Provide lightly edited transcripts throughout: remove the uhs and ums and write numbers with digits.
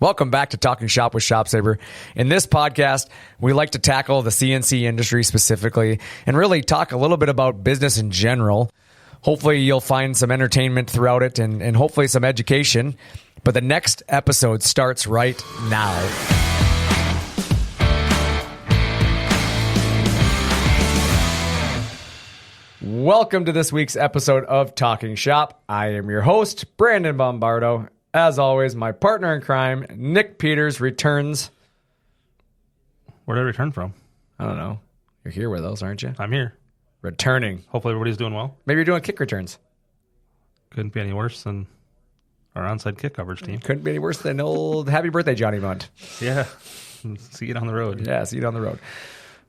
Welcome back to Talkin Shop with ShopSabre. In this podcast, we like to tackle the CNC industry specifically and really talk a little bit about business in general. Hopefully, you'll find some entertainment throughout it and hopefully some education. But the next episode starts right now. Welcome to this week's episode of Talking Shop. I am your host, Brandon Bombardo. As always, my partner in crime, Nick Peters, returns. Where did I return from? I don't know. You're here with us, aren't you? I'm here. Returning. Hopefully everybody's doing well. Maybe you're doing kick returns. Couldn't be any worse than our onside kick coverage team. Couldn't be any worse than old happy birthday, Johnny Munt. Yeah. See you down the road. Yeah, see you down the road.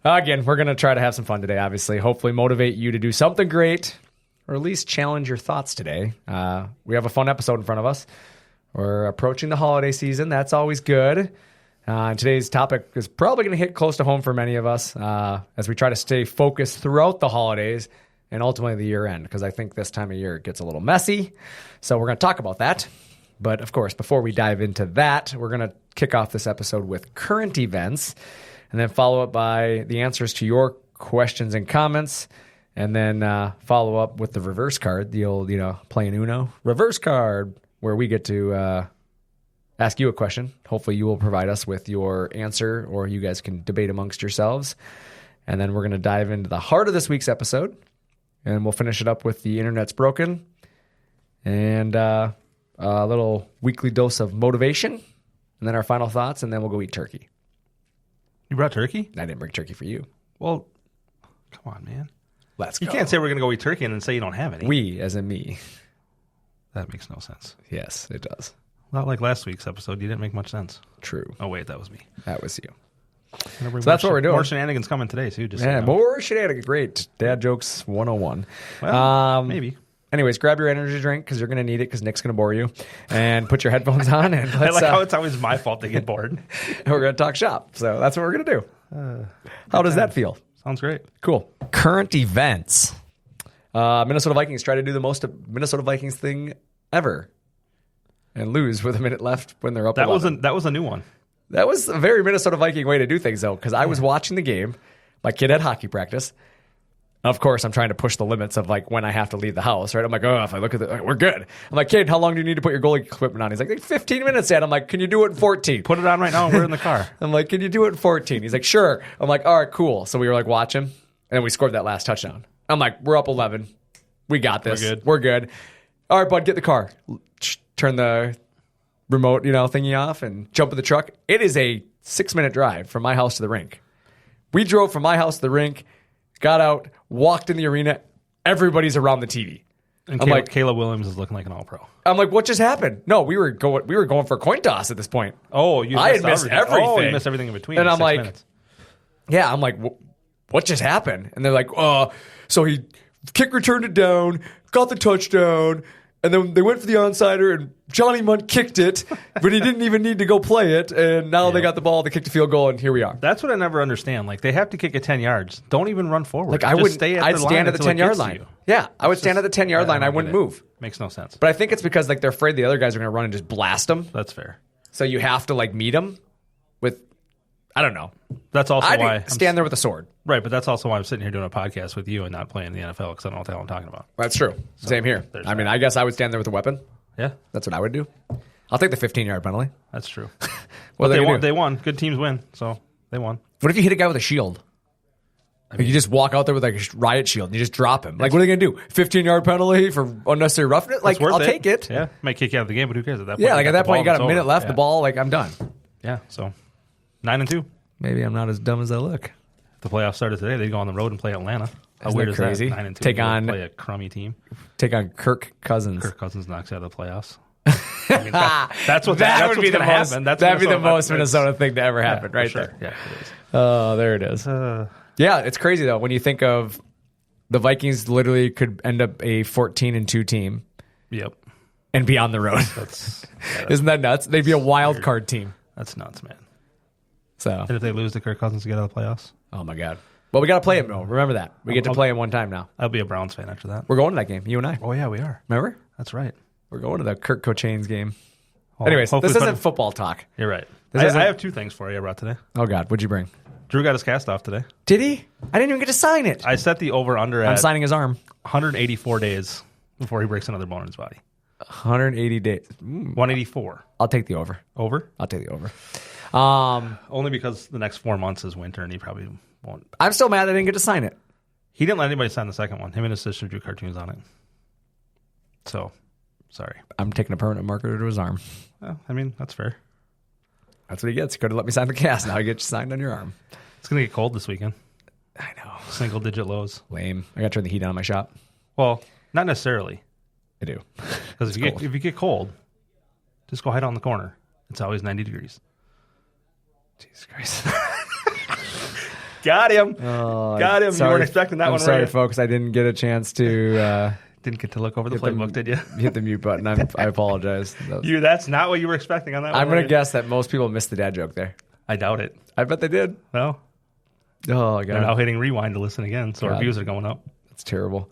Again, we're going to try to have some fun today, obviously. Hopefully motivate you to do something great, or at least challenge your thoughts today. We have a fun episode in front of us. We're approaching the holiday season. That's always good. And today's topic is probably going to hit close to home for many of us as we try to stay focused throughout the holidays and ultimately the year end, because I think this time of year it gets a little messy. So we're going to talk about that. But of course, before we dive into that, we're going to kick off this episode with current events and then follow up by the answers to your questions and comments. And then follow up with the reverse card, the old, playing Uno reverse card, where we get to ask you a question. Hopefully you will provide us with your answer, or you guys can debate amongst yourselves. And then we're going to dive into the heart of this week's episode, and we'll finish it up with the internet's broken and a little weekly dose of motivation, and then our final thoughts, and then we'll go eat turkey. You brought turkey? I didn't bring turkey for you. Well, come on, man. Let's go. You can't say we're going to go eat turkey and then say you don't have any. We, as in me. That makes no sense. Yes, it does. Not like last week's episode. You didn't make much sense. True. Oh, wait, that was me. That was you. So that's what we're doing. More shenanigans coming today, too. Just yeah, more shenanigans. Great. Dad jokes 101. Well, maybe. Anyways, grab your energy drink because you're going to need it because Nick's going to bore you. And put your headphones on. And let's, I like how it's always my fault to get bored. And we're going to talk shop. So that's what we're going to do. How does that feel? Sounds great. Cool. Current events. Minnesota Vikings try to do the most Minnesota Vikings thing ever and lose with a minute left when they're up 11. That was a new one. That was a very Minnesota Viking way to do things, though, because I was watching the game. My kid had hockey practice. Of course, I'm trying to push the limits of like when I have to leave the house, right? I'm like, if I look at we're good. I'm like, kid, how long do you need to put your goalie equipment on? He's like 15 minutes, Dad. I'm like, can you do it in 14? Put it on right now and we're in the car. I'm like, can you do it in 14? He's like, sure. I'm like, all right, cool. So we were like watching, and then we scored that last touchdown. I'm like, we're up 11. We got this. We're good. All right, bud, get the car. Turn the remote, thingy off and jump in the truck. It is a 6-minute drive from my house to the rink. We drove from my house to the rink, got out, walked in the arena. Everybody's around the TV. And Caleb Williams is looking like an all-pro. I'm like, what just happened? No, we were going for a coin toss at this point. Oh, I had missed everything. Oh, you missed everything in between. And I'm like, minutes. Yeah, I'm like, what just happened? And they're like, so he kick returned it down, got the touchdown, and then they went for the onsider, and Johnny Munt kicked it, but he didn't even need to go play it, and now they got the ball, they kicked the field goal, and here we are. That's what I never understand. Like, they have to kick it 10 yards. Don't even run forward. Like, I wouldn't. I'd stand at the 10-yard line. Yeah, I would stand at the 10-yard line. I wouldn't move. Makes no sense. But I think it's because like they're afraid the other guys are going to run and just blast them. That's fair. So you have to like meet them with, I don't know. That's also why I stand there with a sword. Right, but that's also why I'm sitting here doing a podcast with you and not playing the NFL because I don't know what the hell I'm talking about. That's true. So, same here. I mean, I guess I would stand there with a weapon. Yeah. That's what I would do. I'll take the 15-yard penalty. That's true. Well, they won. Good teams win, so they won. What if you hit a guy with a shield? You just walk out there with like a riot shield and you just drop him. Like, what are they going to do? 15-yard penalty for unnecessary roughness? Like, I'll take it. Yeah. Might kick you out of the game, but who cares at that point? Yeah, like at that point, you got a minute left. The ball, like, I'm done. Yeah, so 9-2. Maybe I'm not as dumb as I look. If the playoffs started today, they'd go on the road and play Atlanta. How Isn't weird that is crazy? that? 9-2. Take on play a crummy team. Take on Kirk Cousins. Kirk Cousins knocks you out of the playoffs. I mean, that's what's going to happen. That'd be the most Minnesota thing to ever happen, right sure. there. Yeah, it is. Oh, there it is. Yeah, it's crazy though when you think of the Vikings. Literally could end up a 14-2 team. Yep, and be on the road. Isn't that nuts? They'd be a wild card team. That's nuts, man. So, and if they lose to Kirk Cousins to get out of the playoffs, oh my god. Well, we got to play him though. Remember that we get to play him one time now. I'll be a Browns fan after that. We're going to that game. You and I. Oh yeah, we are. Remember? That's right. We're going to the Kirk Cochain's game. Well, Anyways, hopefully this isn't football talk. You're right. This I isn't- have 2 things for you I brought today. Oh, God. What'd you bring? Drew got his cast off today. Did he? I didn't even get to sign it. I set the over-under I'm at signing his arm. 184 days before he breaks another bone in his body. 180 days. 184. I'll take the over. Over? I'll take the over. Only because the next 4 months is winter and he probably won't. I'm still mad I didn't get to sign it. He didn't let anybody sign the second one. Him and his sister drew cartoons on it. So, sorry. I'm taking a permanent marker to his arm. Well, I mean, that's fair. That's what he gets. He could have let me sign the cast. Now he gets signed on your arm. It's going to get cold this weekend. I know. Single-digit lows. Lame. I got to turn the heat on in my shop. Well, not necessarily. I do. Because if you get cold, just go hide out in the corner. It's always 90 degrees. Jesus Christ. Got him. Oh, Got him. sorry. You weren't expecting that I'm one, sorry, right? folks. I didn't get a chance to Didn't get to look over the playbook, did you? hit the mute button. I apologize. That's not what you were expecting on that one. I'm going right? to guess that most people missed the dad joke there. I doubt it. I bet they did. No. Oh, They're now God. hitting rewind to listen again, so our God. views are going up. That's terrible.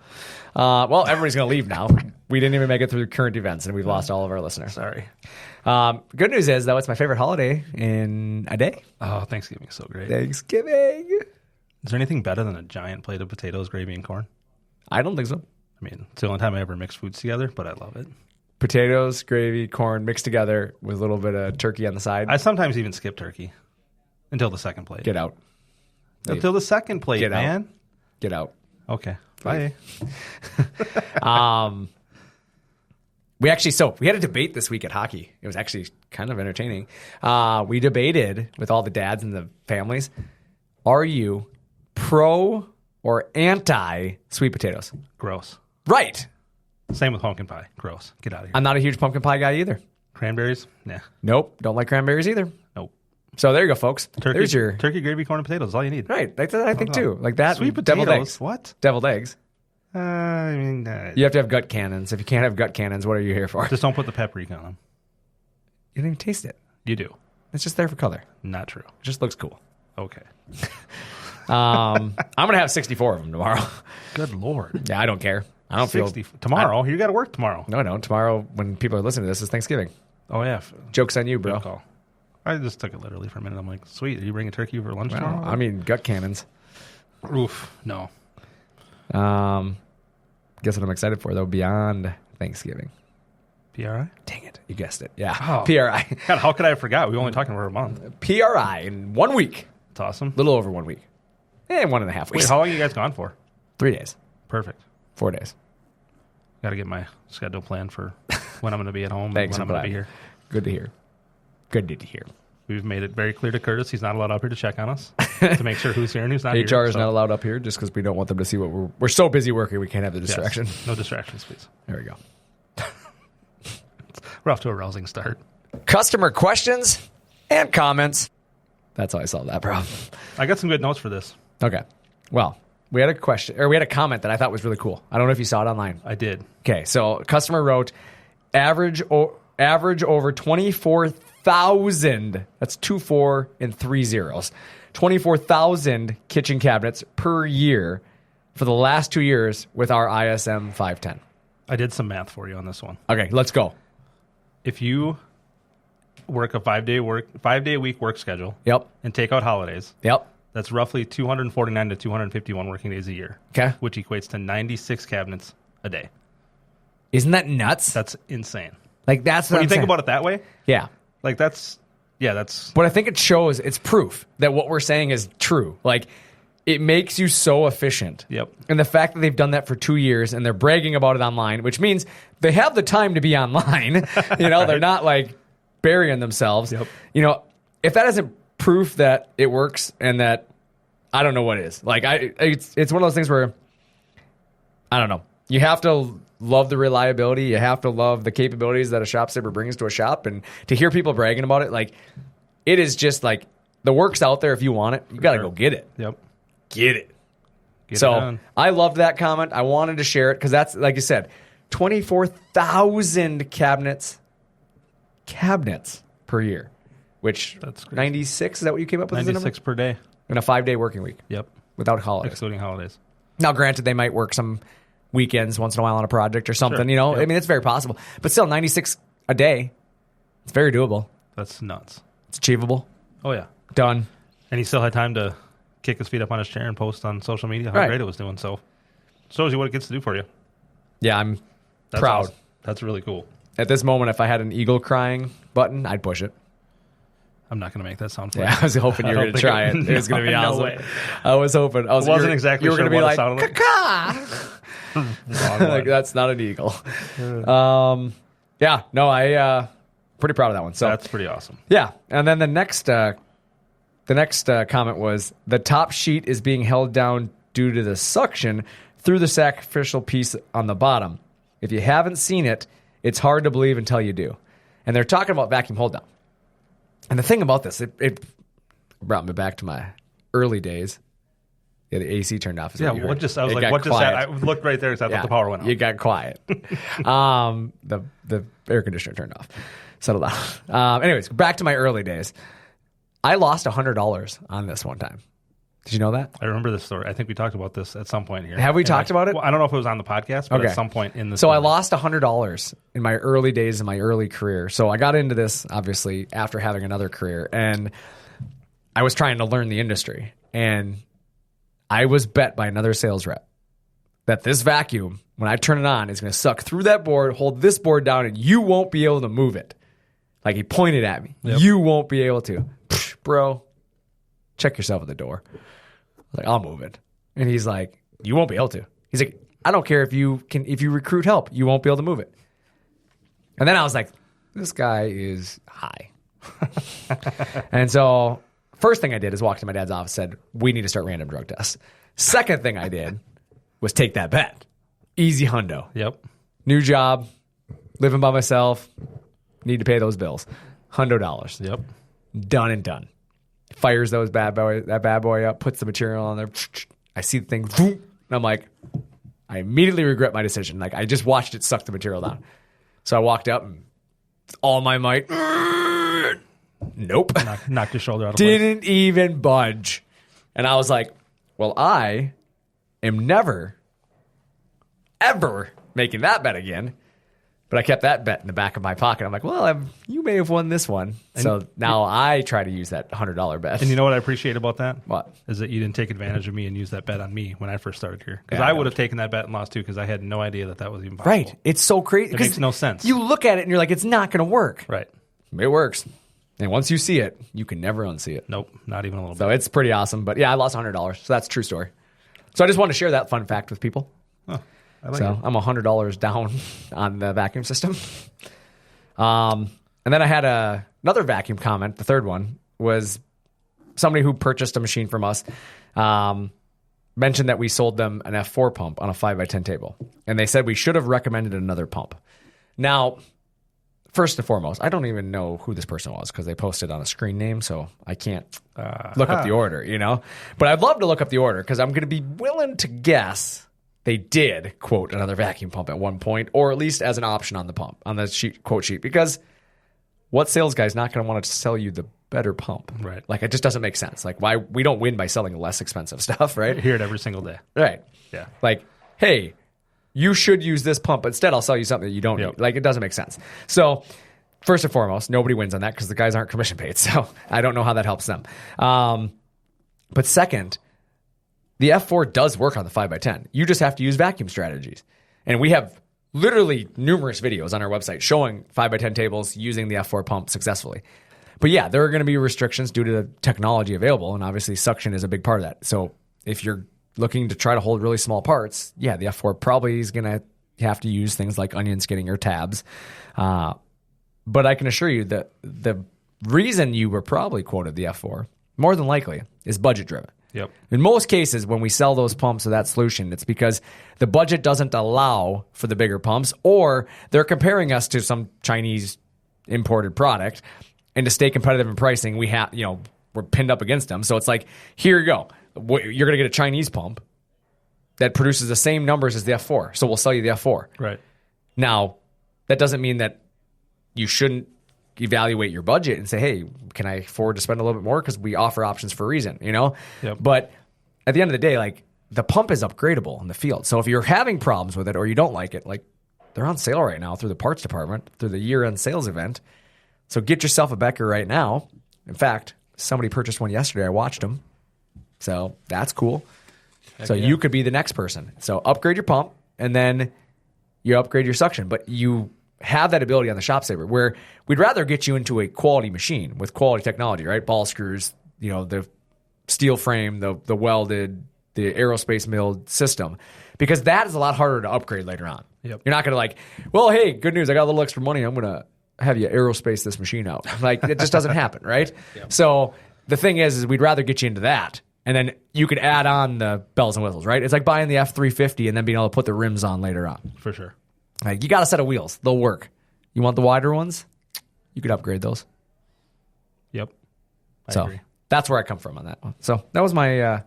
Well, everybody's going to leave now. We didn't even make it through current events, and we've lost all of our listeners. Sorry. Good news is, though, it's my favorite holiday in a day. Oh, Thanksgiving is so great. Thanksgiving. Is there anything better than a giant plate of potatoes, gravy, and corn? I don't think so. I mean, it's the only time I ever mix foods together, but I love it. Potatoes, gravy, corn mixed together with a little bit of turkey on the side. I sometimes even skip turkey until the second plate. Get out. Until the second plate, Get out. man. Get out. Okay. Bye. We had a debate this week at hockey. It was actually kind of entertaining. We debated with all the dads and the families. Are you pro or anti sweet potatoes? Gross. Right. Same with pumpkin pie. Gross. Get out of here. I'm not a huge pumpkin pie guy either. Cranberries? Nah. Nope. Don't like cranberries either. Nope. So there you go, folks. There's your turkey, gravy, corn, and potatoes. Is all you need. right. Like that, I think too. Like that. Sweet and deviled potatoes. eggs. What? Deviled eggs. I mean, You have to have gut cannons. If you can't have gut cannons, what are you here for? just don't put the paprika on them. You didn't even taste it. You do. It's just there for color. Not true. It just looks cool. Okay. I'm gonna have 64 of them tomorrow. Good Lord. Yeah, I don't care. I don't 60 feel tomorrow. You got to work tomorrow. No, I don't. Tomorrow, when people are listening to this, is Thanksgiving. Oh, yeah. Joke's on you, bro. Good call. I just took it literally for a minute. I'm like, sweet. Are you bringing turkey for lunch Well, tomorrow? I mean, gut cannons. Oof. No. Guess what I'm excited for though? Beyond Thanksgiving. PRI? Dang it, you guessed it. Yeah, Oh. PRI. God, how could I have forgot? We were only talking for a month. PRI in 1 week. It's awesome. A little over 1 week. 1.5 weeks. Wait, how long are you guys gone for? 3 days. Perfect. 4 days. Got to get my schedule planned for when I'm going to be at home Thanks, and when I'm going to be here. Good to hear. Good to hear. We've made it very clear to Curtis he's not allowed up here to check on us to make sure who's here and who's not here. HR is so- not allowed up here just because we don't want them to see what we're so busy working we can't have the Yes. distraction. No distractions, please. There we go. We're off to a rousing start. Customer questions and comments. That's how I solved that problem. I got some good notes for this. Okay. Well, we had a question, or we had a comment that I thought was really cool. I don't know if you saw it online. I did. Okay, so a customer wrote, average over 24,000. That's 24 and 3 zeros. 24,000 kitchen cabinets per year for the last 2 years with our ISM 510. I did some math for you on this one. Okay, let's go. If you work a 5-day a week work schedule Yep. and take out holidays, Yep. that's roughly 249 to 251 working days a year. Okay. Which equates to 96 cabinets a day. Isn't that nuts? That's insane. Like that's what When I'm you think saying. about it that way, Yeah. like that's But I think it shows, it's proof that what we're saying is true. Like, it makes you so efficient. Yep. And the fact that they've done that for 2 years and they're bragging about it online, which means they have the time to be online. They're not like burying themselves. Yep. If that isn't proof that it works and that, I don't know what is. Like, it's one of those things where, I don't know. You have to love the reliability. You have to love the capabilities that a ShopSabre brings to a shop. And to hear people bragging about it, like, it is just like, the work's out there if you want it. You got to go get it. Yep. Get it. Get So it done. I loved that comment. I wanted to share it because that's, like you said, 24,000 cabinets per year, which That's crazy. 96, is that what you came up with? as the number? 96 per day. In a 5-day working week Yep. without holidays. Excluding holidays. Now, granted, they might work some weekends once in a while on a project or something, Sure. Yep. I mean, it's very possible. But still, 96 a day, It's very doable. That's nuts. It's achievable. Oh, yeah. Done. And he still had time to kick his feet up on his chair and post on social media how Right. great it was doing. So shows you what it gets to do for you. Yeah, I'm That's proud. awesome. That's really cool. At this moment, if I had an eagle crying button, I'd push it. I'm not going to make that sound for Yeah, I was hoping you were going to try it. It was going to be No awesome. way. I was hoping. I was, Wasn't you were- exactly You were sure going to be what it like, sounded like. caca. Like, that's not an eagle. Yeah, no, I pretty proud of that one. So That's pretty awesome. yeah, and then the next comment was the top sheet is being held down due to the suction through the sacrificial piece on the bottom. If you haven't seen it, it's hard to believe until you do. And they're talking about vacuum hold down. And the thing about this, it brought me back to my early days. Yeah, the AC turned off. Yeah, what just I looked right there because I thought the power went out. You got quiet. The air conditioner turned off. Settled down. Anyways, back to my early days. I lost $100 on this one time. Did you know that? I remember this story. I think we talked about this at some point here. Have we talked about it? Well, I don't know if it was on the podcast, but Okay. at some point in the So story. I lost $100 in my early days in my early career. So I got into this, obviously, after having another career. And I was trying to learn the industry. And I was bet by another sales rep that this vacuum, when I turn it on, is going to suck through that board, hold this board down, and you won't be able to move it. Like he pointed at me. Yep. You won't be able to. Psh, bro, check yourself at the door. I was like, I'll move it. And he's like, you won't be able to. He's like, I don't care if you recruit help, you won't be able to move it. And then I was like, this guy is high. And so first thing I did is walk to my dad's office, said, we need to start random drug tests. Second thing I did was take that bet. Easy hundo. Yep. New job, living by myself, need to pay those bills. $100. Yep. Done and done. Fires that bad boy up, puts the material on there. I see the thing, boom, and I'm like, I immediately regret my decision. Like I just watched it suck the material down. So I walked up and all my might, nope, Knocked your shoulder out of place. didn't even budge. And I was like, well, I am never, ever making that bet again. But I kept that bet in the back of my pocket. I'm like, well, you may have won this one. So now I try to use that $100 bet. And you know what I appreciate about that? What? Is that you didn't take advantage of me and use that bet on me when I first started here. Because Yeah, I I would know. have taken that bet and lost too because I had no idea that was even possible. Right. It's so crazy. It makes no sense. You look at it and you're like, it's not going to work. Right. It works. And once you see it, you can never unsee it. Nope. Not even a little So it's pretty awesome. But yeah, I lost $100. So that's a true story. So I just want to share that fun fact with people. bit. Huh. I like So it. I'm $100 down on the vacuum system. And then I had another vacuum comment. The third one was somebody who purchased a machine from us mentioned that we sold them an F4 pump on a 5x10 table. And they said we should have recommended another pump. Now, first and foremost, I don't even know who this person was because they posted on a screen name, so I can't look up the order, you know? But I'd love to look up the order because I'm going to be willing to guess they did quote another vacuum pump at one point, or at least as an option on the pump, on the quote sheet, because what sales guy's not going to want to sell you the better pump? Right. Like, it just doesn't make sense. Like, why we don't win by selling less expensive stuff, right? Hear it every single day. Right. Yeah. Like, hey, you should use this pump. Instead, I'll sell you something that you don't Yep. need. Like, it doesn't make sense. So, first and foremost, nobody wins on that because the guys aren't commission paid. So, I don't know how that helps them. But second, the F4 does work on the 5x10. You just have to use vacuum strategies. And we have literally numerous videos on our website showing 5x10 tables using the F4 pump successfully. But yeah, there are going to be restrictions due to the technology available. And obviously, suction is a big part of that. So if you're looking to try to hold really small parts, yeah, the F4 probably is going to have to use things like onion skinning or tabs. But I can assure you that the reason you were probably quoted the F4, more than likely, is budget driven. Yep. In most cases, when we sell those pumps or that solution, it's because the budget doesn't allow for the bigger pumps, or they're comparing us to some Chinese imported product. And to stay competitive in pricing, we have, we're pinned up against them. So it's like, here you go. You're going to get a Chinese pump that produces the same numbers as the F4. So we'll sell you the F4. Right. Now, that doesn't mean that you shouldn't evaluate your budget and say, hey, can I afford to spend a little bit more? Because we offer options for a reason, Yep. But at the end of the day, like, the pump is upgradable in the field. So if you're having problems with it or you don't like it, like, they're on sale right now through the parts department, through the year-end sales event. So get yourself a Becker right now. In fact, somebody purchased one yesterday. I watched them. So that's cool. So you could be the next person. So upgrade your pump, and then you upgrade your suction. But you have that ability on the ShopSabre, where we'd rather get you into a quality machine with quality technology, right? Ball screws, the steel frame, the welded, the aerospace milled system, because that is a lot harder to upgrade later on. Yep. You're not going to well, hey, good news, I got a little extra money, I'm going to have you aerospace this machine out. It just doesn't happen, right? Yep. So the thing is we'd rather get you into that, and then you could add on the bells and whistles, right? It's like buying the F350 and then being able to put the rims on later on. For sure. You got a set of wheels. They'll work. You want the wider ones? You could upgrade those. Yep. I so agree. That's where I come from on that one. So that was my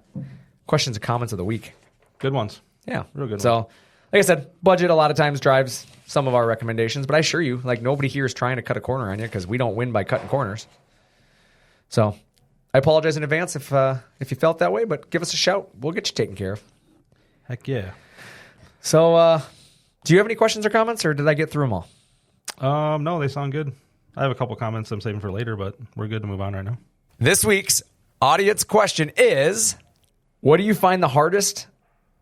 questions and comments of the week. Good ones. Yeah. Real good ones. So, like I said, budget a lot of times drives some of our recommendations, but I assure you, nobody here is trying to cut a corner on you, because we don't win by cutting corners. So I apologize in advance if you felt that way, but give us a shout. We'll get you taken care of. Heck yeah. So do you have any questions or comments, or did I get through them all? No, they sound good. I have a couple comments I'm saving for later, but we're good to move on right now. This week's audience question is, what do you find the hardest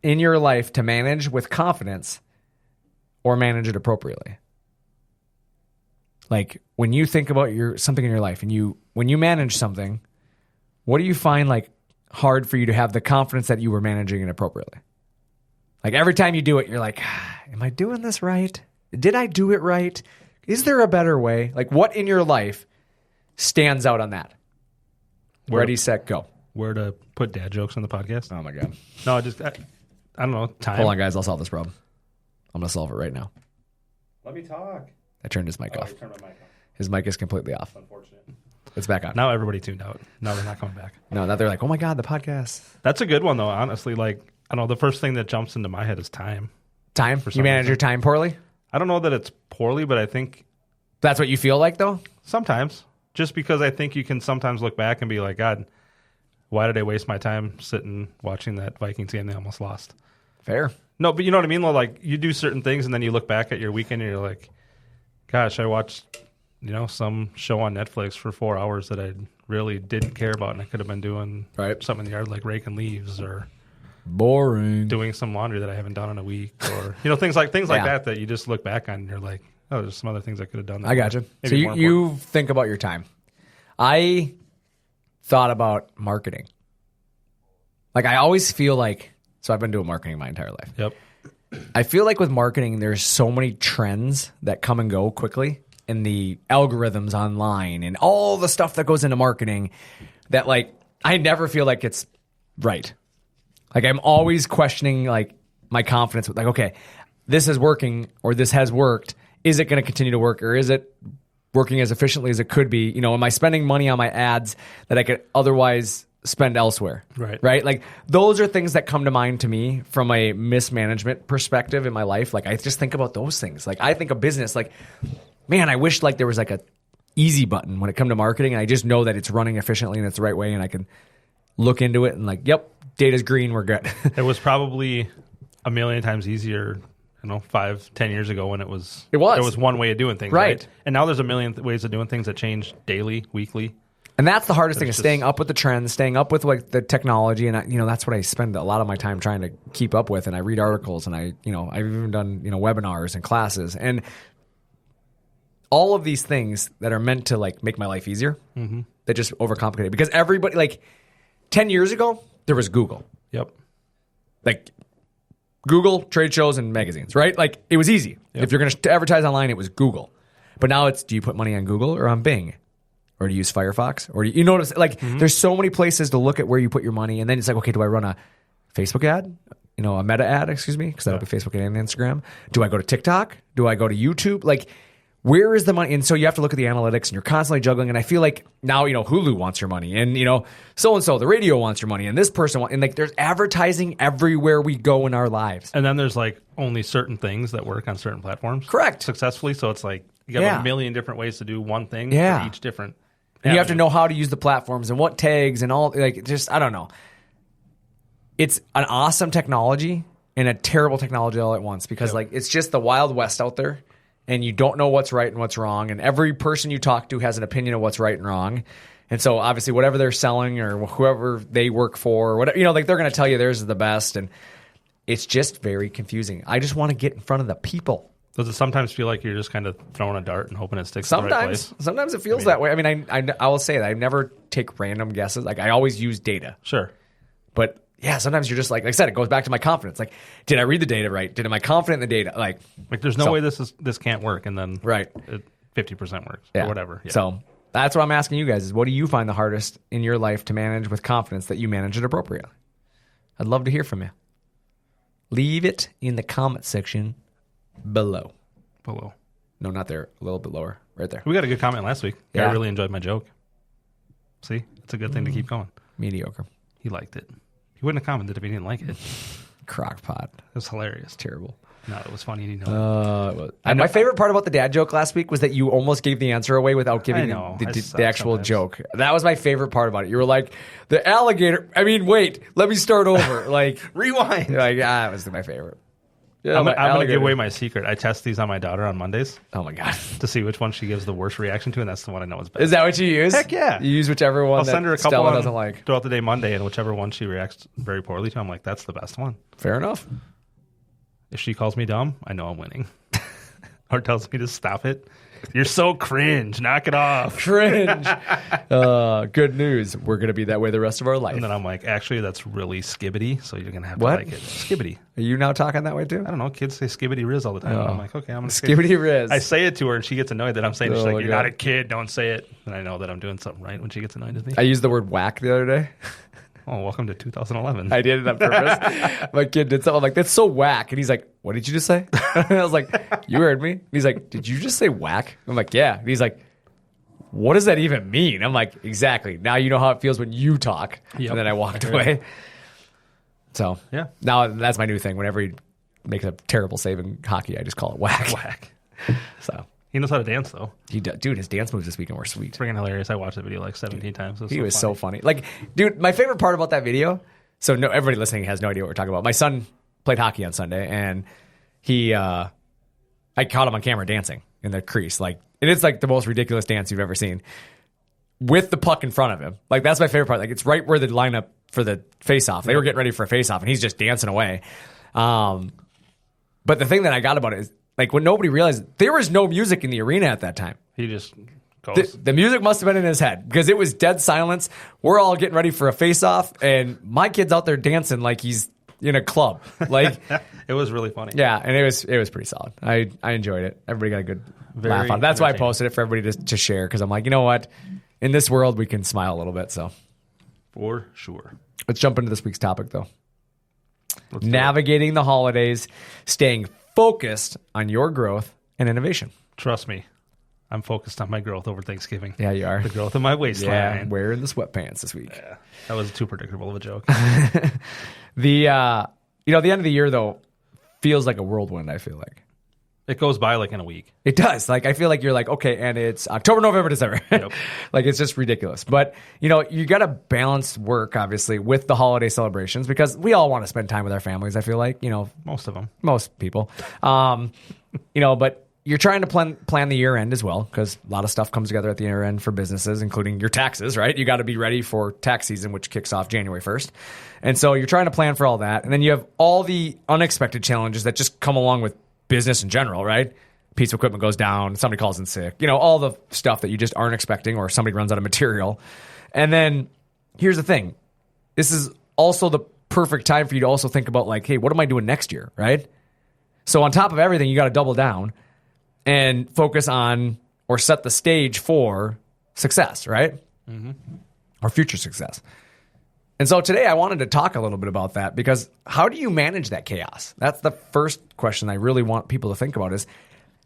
in your life to manage with confidence or manage it appropriately? When you think about something in your life and when you manage something, what do you find hard for you to have the confidence that you were managing it appropriately? Every time you do it, you're like, am I doing this right? Did I do it right? Is there a better way? What in your life stands out on that? Ready, set, go. Where to put dad jokes on the podcast? Oh, my God. No, I don't know. Time. Hold on, guys. I'll solve this problem. I'm going to solve it right now. Let me talk. I turned his mic off. You turned my mic off. His mic is completely off. Unfortunate. It's back on. Now everybody tuned out. Now they're not coming back. No, now they're like, oh, my God, the podcast. That's a good one, though, honestly. I don't know. The first thing that jumps into my head is time. Time? You manage your time poorly? I don't know that it's poorly, but I think... That's what you feel like, though? Sometimes. Just because I think you can sometimes look back and be like, God, why did I waste my time sitting watching that Vikings game they almost lost? Fair. No, but you know what I mean? You do certain things and then you look back at your weekend and you're like, gosh, I watched some show on Netflix for 4 hours that I really didn't care about, and I could have been doing something in the yard like raking leaves or boring, doing some laundry that I haven't done in a week, or things like that you just look back on and you're like, oh, there's some other things I could have done. I gotcha. So you think about your time. I thought about marketing. I always feel so I've been doing marketing my entire life. Yep. I feel with marketing, there's so many trends that come and go quickly, and the algorithms online and all the stuff that goes into marketing that I never feel like it's right. I'm always questioning my confidence with okay, this is working or this has worked. Is it going to continue to work, or is it working as efficiently as it could be? Am I spending money on my ads that I could otherwise spend elsewhere? Right? Those are things that come to mind to me from a mismanagement perspective in my life. I just think about those things. I think of business man, I wish there was a easy button when it comes to marketing, and I just know that it's running efficiently and it's the right way, and I can look into it and yep, data's green, we're good. It was probably a million times easier 5-10 years ago when there was one way of doing things, right? And now there's a million ways of doing things that change daily, weekly. And that's the hardest thing, is staying up with the trends, staying up with the technology, and that's what I spend a lot of my time trying to keep up with. And I read articles, and I've even done webinars and classes, and all of these things that are meant to make my life easier. Mm-hmm. That just overcomplicate it, because everybody 10 years ago there was Google. Yep. Google, trade shows, and magazines, right? It was easy. Yep. If you're going to advertise online, it was Google. But now it's, do you put money on Google or on Bing? Or do you use Firefox? Or do you notice, there's so many places to look at where you put your money. And then it's okay, do I run a Facebook ad? A Meta ad, excuse me, because that'll be Facebook and Instagram. Do I go to TikTok? Do I go to YouTube? Where is the money? And so you have to look at the analytics, and you're constantly juggling. And I feel now, Hulu wants your money, and, so-and-so, the radio wants your money, and this person wants, and there's advertising everywhere we go in our lives. And then there's only certain things that work on certain platforms. Correct. Successfully. So it's you got a million different ways to do one thing for each different. And you have to know how to use the platforms and what tags and all, I don't know. It's an awesome technology and a terrible technology all at once, because it's just the Wild West out there. and you don't know what's right and what's wrong. And every person you talk to has an opinion of what's right and wrong. And so obviously whatever they're selling or whoever they work for, or whatever, like they're going to tell you theirs is the best. And it's just very confusing. I just want to get in front of the people. Does it sometimes feel like you're just kind of throwing a dart and hoping it sticks in the right place? Sometimes it feels that way. I mean, I will say that I never take random guesses. Like I always use data. Sure. But yeah, sometimes you're just like I said, it goes back to my confidence. Like, did I read the data right? Am I confident in the data? Like there's no way this can't work, and then right, 50% works or whatever. Yeah. So that's what I'm asking you guys: is what do you find the hardest in your life to manage with confidence that you manage it appropriately? I'd love to hear from you. Leave it in the comment section below. Below. No, not there. A little bit lower. Right there. We got a good comment last week. Yeah. I really enjoyed my joke. See? It's a good thing to keep going. Mediocre. He liked it. He wouldn't have commented if he didn't like it. Crockpot. It was hilarious. Terrible. No, it was funny. It was. My favorite part about the dad joke last week was that you almost gave the answer away without giving the actual joke. That was my favorite part about it. You were like, the alligator. I mean, wait, let me start over. Like, rewind. Like, that was my favorite. Yeah, I'm going to give away my secret. I test these on my daughter on Mondays. Oh, my God. To see which one she gives the worst reaction to, and that's the one I know is best. Is that what you use? Heck yeah. You use whichever one I'll send her a couple Stella doesn't like. Throughout the day Monday, and whichever one she reacts very poorly to, I'm like, that's the best one. Fair enough. If she calls me dumb, I know I'm winning. Or tells me to stop it. You're so cringe. Knock it off. Cringe. Good news. We're going to be that way the rest of our life. And then I'm like, actually, that's really skibbity, so you're going to have to like it. Skibbity. Are you now talking that way too? I don't know. Kids say skibbity riz all the time. And I'm like, okay, I'm going to skibbity riz. I say it to her, and she gets annoyed that I'm saying it. She's like, you're not a kid. Don't say it. And I know that I'm doing something right when she gets annoyed with me. I used the word whack the other day. Oh, welcome to 2011. I did it on purpose. My kid did something. I'm like, that's so whack. And he's like, what did you just say? And I was like, you heard me. And he's like, did you just say whack? I'm like, yeah. And he's like, what does that even mean? I'm like, exactly. Now you know how it feels when you talk. Yep. And then I walked away. So yeah, now that's my new thing. Whenever he makes a terrible save in hockey, I just call it whack. Whack. So he knows how to dance, though. Dude, his dance moves this weekend were sweet. Freaking hilarious. I watched that video like 17 times. He was so funny. Like, dude, my favorite part about that video, so no, everybody listening has no idea what we're talking about. My son played hockey on Sunday, and I caught him on camera dancing in the crease. Like, and it's like the most ridiculous dance you've ever seen with the puck in front of him. Like, that's my favorite part. Like, it's right where the lineup for the face-off. They were getting ready for a face-off, and he's just dancing away. But the thing that I got about it is, like, when nobody realized there was no music in the arena at that time. He just goes. The music must have been in his head because it was dead silence. We're all getting ready for a face-off, and my kid's out there dancing like he's in a club. Like, it was really funny. Yeah, and it was pretty solid. I enjoyed it. Everybody got a good laugh on it. That's why I posted it for everybody to share, because I'm like, you know what? In this world, we can smile a little bit. So, for sure. Let's jump into this week's topic, though. Navigating the holidays, staying focused on your growth and innovation. Trust me, I'm focused on my growth over Thanksgiving. Yeah, you are. The growth of my waistline. Yeah, wearing the sweatpants this week. Yeah, that was too predictable of a joke. The end of the year, though, feels like a whirlwind, I feel like. It goes by like in a week. It does. Like, I feel like you're like, okay, and it's October, November, December. Yep. Like, it's just ridiculous. But, you got to balance work, obviously, with the holiday celebrations, because we all want to spend time with our families, I feel like, Most of them. Most people. But you're trying to plan the year end as well, because a lot of stuff comes together at the year end for businesses, including your taxes, right? You got to be ready for tax season, which kicks off January 1st. And so you're trying to plan for all that. And then you have all the unexpected challenges that just come along with business in general, right? Piece of equipment goes down, somebody calls in sick, all the stuff that you just aren't expecting, or somebody runs out of material. And then here's the thing. This is also the perfect time for you to also think about, like, hey, what am I doing next year, right? So on top of everything, you got to double down and focus on, or set the stage for success, right? Mm-hmm. Or future success. And so today I wanted to talk a little bit about that, because how do you manage that chaos? That's the first question I really want people to think about, is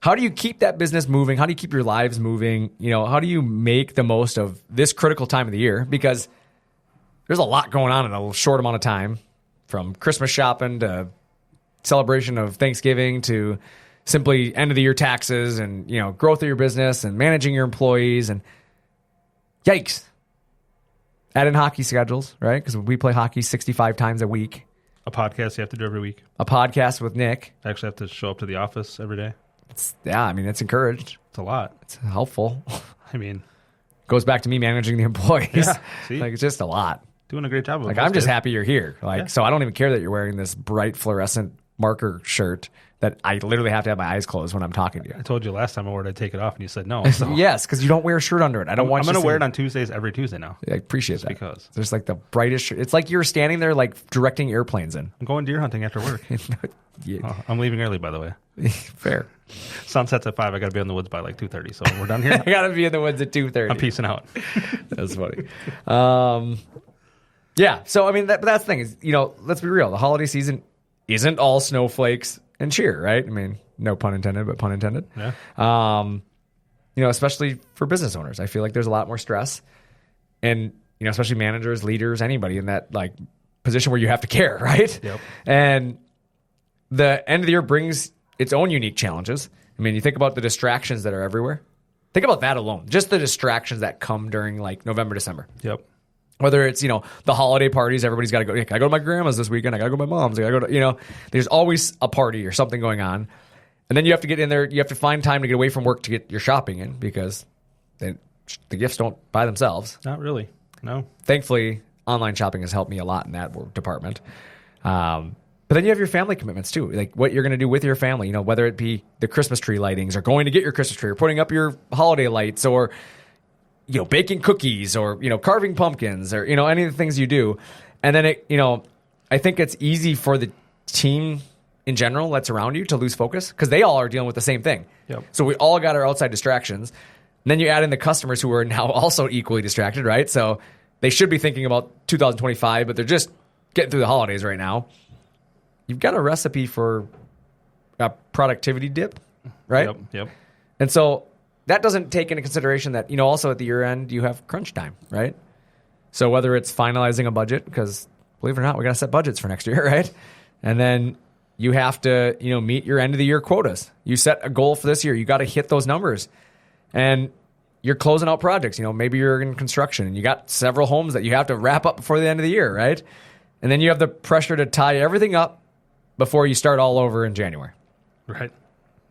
how do you keep that business moving? How do you keep your lives moving? How do you make the most of this critical time of the year? Because there's a lot going on in a short amount of time, from Christmas shopping to celebration of Thanksgiving to simply end of the year taxes and, growth of your business and managing your employees, and yikes. Add in hockey schedules, right? Because we play hockey 65 times a week. A podcast you have to do every week. A podcast with Nick. I actually have to show up to the office every day. I mean, it's encouraged. It's a lot. It's helpful. I mean, goes back to me managing the employees. Yeah, see? Like, it's just a lot. Doing a great job. Like, I'm just happy you're here. Like, so I don't even care that you're wearing this bright fluorescent marker shirt that I literally have to have my eyes closed when I'm talking to you. I told you last time I wore it, I'd take it off, and you said no. So. Yes, because you don't wear a shirt under it. I don't want. I'm going to wear it on Tuesdays every Tuesday now. I appreciate that. Because there's like the brightest shirt. It's like you're standing there like directing airplanes in. I'm going deer hunting after work. I'm leaving early, by the way. Fair. Sunset's at 5. I got to be in the woods by like 2:30. So we're done here. I got to be in the woods at 2:30. I'm peacing out. That's funny. Yeah. So I mean, that's the thing is, let's be real. The holiday season isn't all snowflakes and cheer, right? I mean, no pun intended, but pun intended. Yeah. Especially for business owners, I feel like there's a lot more stress, and especially managers, leaders, anybody in that like position where you have to care, right? Yep. And the end of the year brings its own unique challenges. I mean, you think about the distractions that are everywhere. Think about that alone. Just the distractions that come during like November, December. Yep. Whether it's, the holiday parties, everybody's got to go. Hey, I go to my grandma's this weekend. I got to go to my mom's. I got to go to, there's always a party or something going on. And then you have to get in there. You have to find time to get away from work to get your shopping in because the gifts don't buy themselves. Not really. No. Thankfully, online shopping has helped me a lot in that department. But then you have your family commitments too, like what you're going to do with your family, whether it be the Christmas tree lightings or going to get your Christmas tree or putting up your holiday lights or, baking cookies or, carving pumpkins or, any of the things you do. And then I think it's easy for the team in general that's around you to lose focus because they all are dealing with the same thing. Yep. So we all got our outside distractions. And then you add in the customers who are now also equally distracted, right? So they should be thinking about 2025, but they're just getting through the holidays right now. You've got a recipe for a productivity dip, right? Yep. And so that doesn't take into consideration that, also at the year end, you have crunch time, right? So whether it's finalizing a budget, because believe it or not, we got to set budgets for next year, right? And then you have to, meet your end of the year quotas. You set a goal for this year. You got to hit those numbers. And you're closing out projects. Maybe you're in construction and you got several homes that you have to wrap up before the end of the year, right? And then you have the pressure to tie everything up before you start all over in January. Right.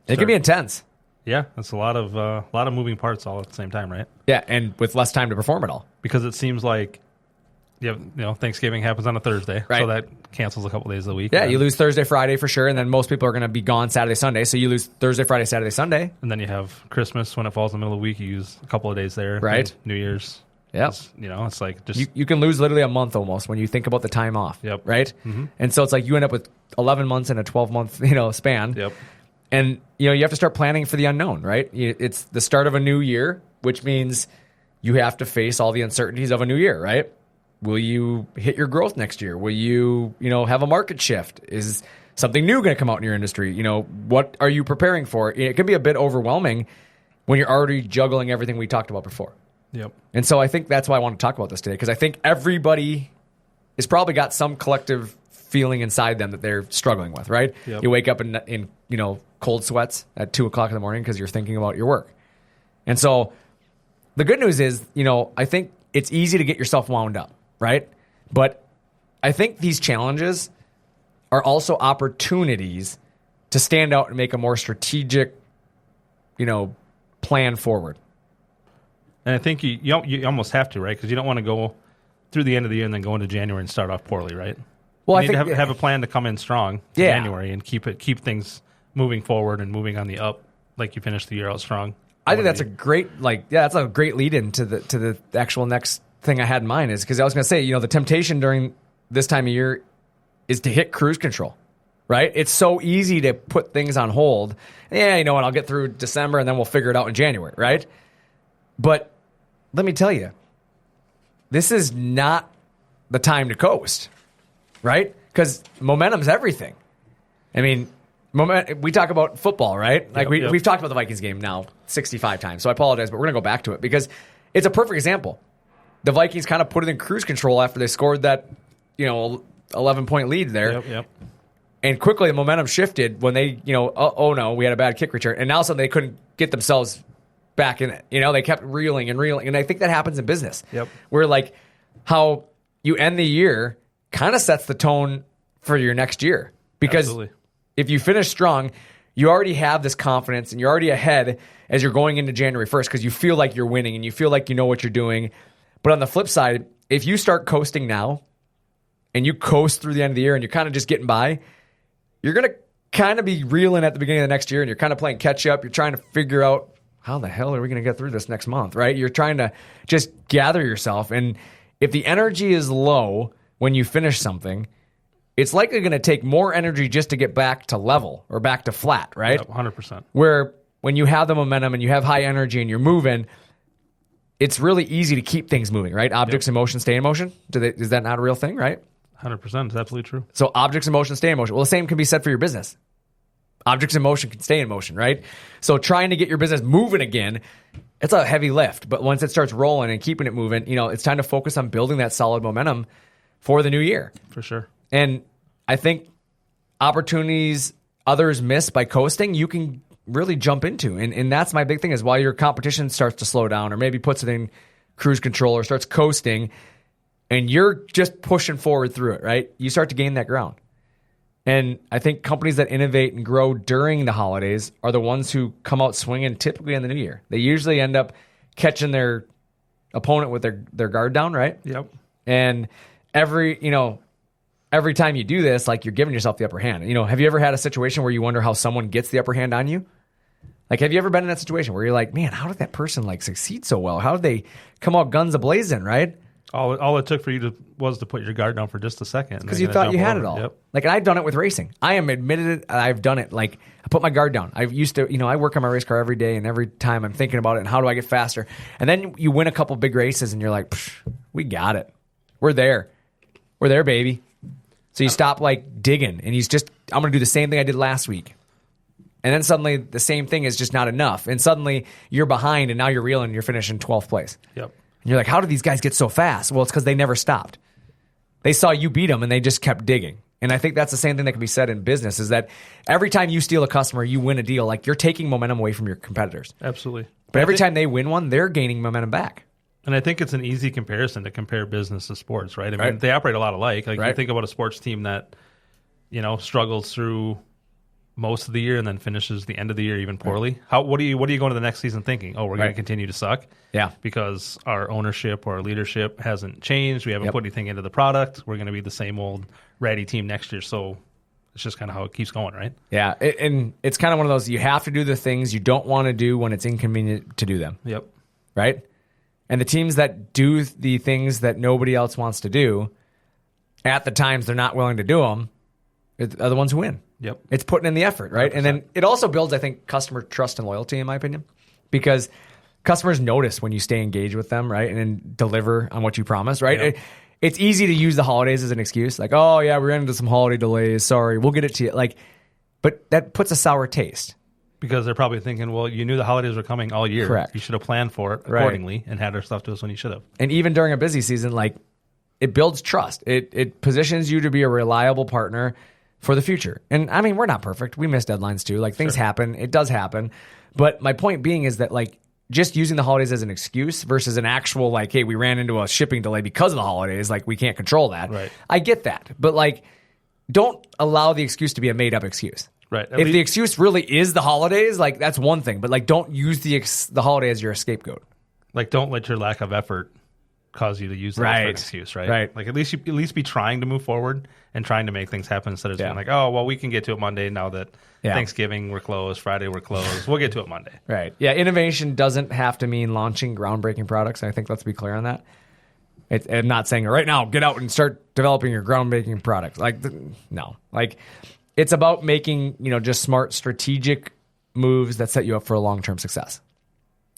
It can be intense. Yeah, that's a lot of moving parts all at the same time, right? Yeah, and with less time to perform it all. Because it seems like Thanksgiving happens on a Thursday, right. So that cancels a couple days of the week. Yeah, you lose Thursday, Friday for sure, and then most people are going to be gone Saturday, Sunday, so you lose Thursday, Friday, Saturday, Sunday. And then you have Christmas when it falls in the middle of the week. You use a couple of days there. Right. New Year's. Yeah. It's like just... You can lose literally a month almost when you think about the time off. Yep. Right? Mm-hmm. And so it's like you end up with 11 months in a 12-month, span. Yep. And, you have to start planning for the unknown, right? It's the start of a new year, which means you have to face all the uncertainties of a new year, right? Will you hit your growth next year? Will you, have a market shift? Is something new going to come out in your industry? What are you preparing for? It can be a bit overwhelming when you're already juggling everything we talked about before. Yep. And so I think that's why I want to talk about this today, because I think everybody has probably got some collective feeling inside them that they're struggling with, right? Yep. You wake up in cold sweats at 2:00 in the morning because you're thinking about your work. And so the good news is, I think it's easy to get yourself wound up, right? But I think these challenges are also opportunities to stand out and make a more strategic, plan forward. And I think you almost have to, right? Because you don't want to go through the end of the year and then go into January and start off poorly, right? Well, you need to have a plan to come in strong in January and keep things moving forward and moving on the up, like you finish the year out strong. I think that's a great, that's a great lead into the actual next thing I had in mind, is because I was going to say, the temptation during this time of year is to hit cruise control, right? It's so easy to put things on hold. Yeah, you know what? I'll get through December and then we'll figure it out in January, right? But let me tell you, this is not the time to coast, right? Because momentum's everything. I mean, we talk about football, right? Like we've talked about the Vikings game now 65 times, so I apologize, but we're going to go back to it because it's a perfect example. The Vikings kind of put it in cruise control after they scored that, 11-point lead there. Yep. And quickly the momentum shifted when they, oh no, we had a bad kick return. And now suddenly they couldn't get themselves back in it. They kept reeling. And I think that happens in business. Yep. Where how you end the year kind of sets the tone for your next year. Because Absolutely. if you finish strong, you already have this confidence and you're already ahead as you're going into January 1st because you feel like you're winning and you feel like you know what you're doing. But on the flip side, if you start coasting now and you coast through the end of the year and you're kind of just getting by, you're going to kind of be reeling at the beginning of the next year and you're kind of playing catch up. You're trying to figure out how the hell are we going to get through this next month, right? You're trying to just gather yourself. And if the energy is low when you finish something, it's likely going to take more energy just to get back to level or back to flat, right? Yep, 100%. Where when you have the momentum and you have high energy and you're moving, it's really easy to keep things moving, right? Objects in motion stay in motion. Is that not a real thing, right? 100%. It's absolutely true. So objects in motion stay in motion. Well, the same can be said for your business. Objects in motion can stay in motion, right? So trying to get your business moving again, it's a heavy lift. But once it starts rolling and keeping it moving, it's time to focus on building that solid momentum for the new year. For sure. And I think opportunities others miss by coasting, you can really jump into. And that's my big thing is while your competition starts to slow down or maybe puts it in cruise control or starts coasting and you're just pushing forward through it, right? You start to gain that ground. And I think companies that innovate and grow during the holidays are the ones who come out swinging typically in the new year. They usually end up catching their opponent with their guard down, right? Yep. And every time you do this, like you're giving yourself the upper hand. Have you ever had a situation where you wonder how someone gets the upper hand on you? Like, have you ever been in that situation where you're like, man, how did that person succeed so well? How did they come out guns a-blazing, right? All it took for you was to put your guard down for just a second. Because you thought you had it all. Yep. And I've done it with racing. I am admitted it. I've done it. Like, I put my guard down. I used to, I work on my race car every day, and every time I'm thinking about it and how do I get faster. And then you win a couple big races, and you're like, we got it. We're there. We're there, baby. So you stop digging, and I'm going to do the same thing I did last week. And then suddenly the same thing is just not enough. And suddenly you're behind, and now you're reeling, and you're finishing 12th place. Yep. And you're like, how did these guys get so fast? Well, it's because they never stopped. They saw you beat them, and they just kept digging. And I think that's the same thing that can be said in business is that every time you steal a customer, you win a deal, you're taking momentum away from your competitors. Absolutely. But every time they win one, they're gaining momentum back. And I think it's an easy comparison to compare business to sports, right? I mean, they operate a lot alike. You think about a sports team that, struggles through most of the year and then finishes the end of the year even poorly. Right. What are you going to the next season thinking? Oh, we're going to continue to suck? Yeah. Because our ownership or our leadership hasn't changed. We haven't put anything into the product. We're going to be the same old ratty team next year. So it's just kind of how it keeps going, right? Yeah. And it's kind of one of those, you have to do the things you don't want to do when it's inconvenient to do them. Yep. Right? And the teams that do the things that nobody else wants to do at the times they're not willing to do them are the ones who win. Yep. It's putting in the effort, right? 100%. And then it also builds, I think, customer trust and loyalty, in my opinion, because customers notice when you stay engaged with them, right? And then deliver on what you promise, right? Yep. It's easy to use the holidays as an excuse. Like, oh, yeah, we're into some holiday delays. Sorry, we'll get it to you. But that puts a sour taste. Because they're probably thinking, well, you knew the holidays were coming all year. Correct. You should have planned for it accordingly and had our stuff to us when you should have. And even during a busy season, it builds trust. It positions you to be a reliable partner for the future. And I mean, we're not perfect. We miss deadlines too. Things happen. It does happen. But my point being is that just using the holidays as an excuse versus an actual hey, we ran into a shipping delay because of the holidays. We can't control that. Right. I get that. But don't allow the excuse to be a made up excuse. Right. If the excuse really is the holidays, that's one thing. But don't use the holiday as your scapegoat. Don't let your lack of effort cause you to use that as an excuse, right? Right. At least be trying to move forward and trying to make things happen instead of being oh, well, we can get to it Monday now that Thanksgiving we're closed, Friday we're closed. We'll get to it Monday. Right. Yeah. Innovation doesn't have to mean launching groundbreaking products. I think let's be clear on that. I'm not saying right now get out and start developing your groundbreaking products. No. It's about making just smart strategic moves that set you up for a long-term success.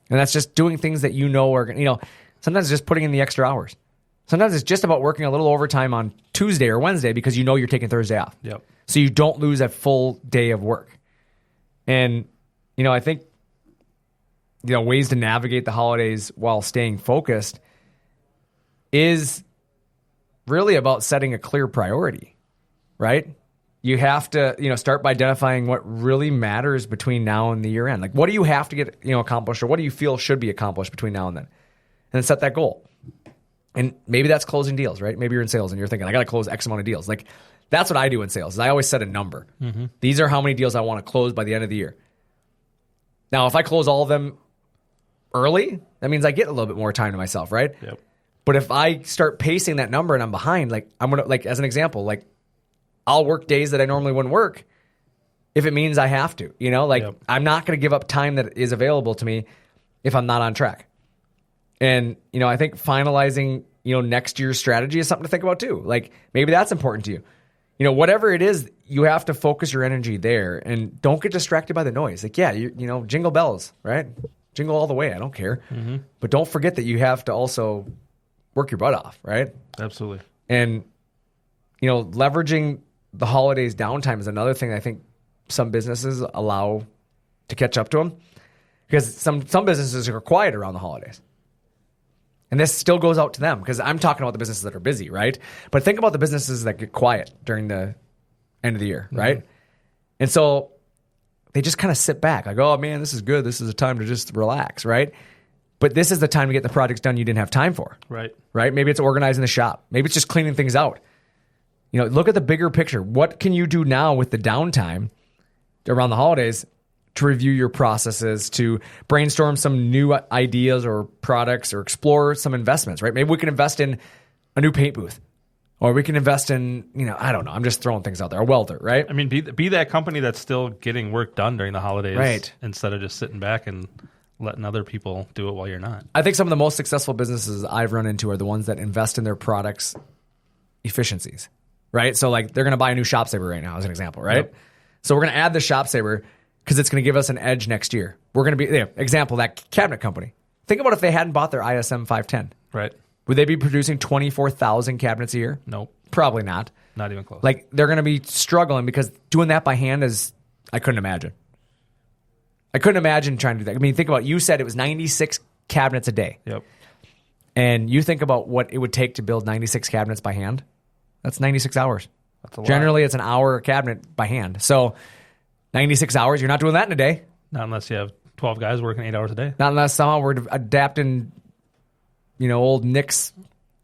And that's just doing things that are sometimes it's just putting in the extra hours. Sometimes it's just about working a little overtime on Tuesday or Wednesday because you're taking Thursday off. Yep. So you don't lose a full day of work. And, I think, ways to navigate the holidays while staying focused is really about setting a clear priority, right? You have to, start by identifying what really matters between now and the year end. What do you have to get, accomplished, or what do you feel should be accomplished between now and then? And then set that goal. And maybe that's closing deals, right? Maybe you're in sales and you're thinking, I got to close X amount of deals. That's what I do in sales. Is I always set a number. These are how many deals I want to close by the end of the year. Now, if I close all of them early, that means I get a little bit more time to myself, right? Yep. But if I start pacing that number and I'm behind, like I'm gonna, like as an example, like I'll work days that I normally wouldn't work if it means I have to. I'm not going to give up time that is available to me if I'm not on track. And I think finalizing next year's strategy is something to think about too. Like maybe that's important to you. Whatever it is, you have to focus your energy there and don't get distracted by the noise. Like, yeah, jingle bells, right? Jingle all the way. I don't care. But don't forget that you have to also work your butt off, right? Absolutely. And, leveraging the holidays downtime is another thing I think some businesses allow to catch up to them, because some businesses are quiet around the holidays. And this still goes out to them, because I'm talking about the businesses that are busy, right? But think about the businesses that get quiet during the end of the year, right? And so they just kind of sit back like, oh man, this is good. This is a time to just relax, right? But this is the time to get the projects done you didn't have time for. Right. Maybe it's organizing the shop. Maybe it's just cleaning things out. Look at the bigger picture. What can you do now with the downtime around the holidays to review your processes, to brainstorm some new ideas or products, or explore some investments, right? Maybe we can invest in a new paint booth, or we can invest in, I don't know. I'm just throwing things out there. A welder, right? I mean, be that company that's still getting work done during the holidays, right? Instead of just sitting back and letting other people do it while you're not. I think some of the most successful businesses I've run into are the ones that invest in their products' efficiencies, right? So like they're going to buy a new ShopSabre right now as an example, right? Yep. So we're going to add the ShopSabre because it's going to give us an edge next year. We're going to be, example, that cabinet company. Think about if they hadn't bought their ISM 510. Right. Would they be producing 24,000 cabinets a year? Nope. Probably not. Not even close. Like they're going to be struggling because doing that by hand I couldn't imagine. I couldn't imagine trying to do that. I mean, think about, you said it was 96 cabinets a day. Yep. And you think about what it would take to build 96 cabinets by hand. That's 96 hours. That's a lot. Generally, it's an hour a cabinet by hand. So 96 hours, you're not doing that in a day. Not unless you have 12 guys working 8 hours a day. Not unless somehow we're adapting, old Nick's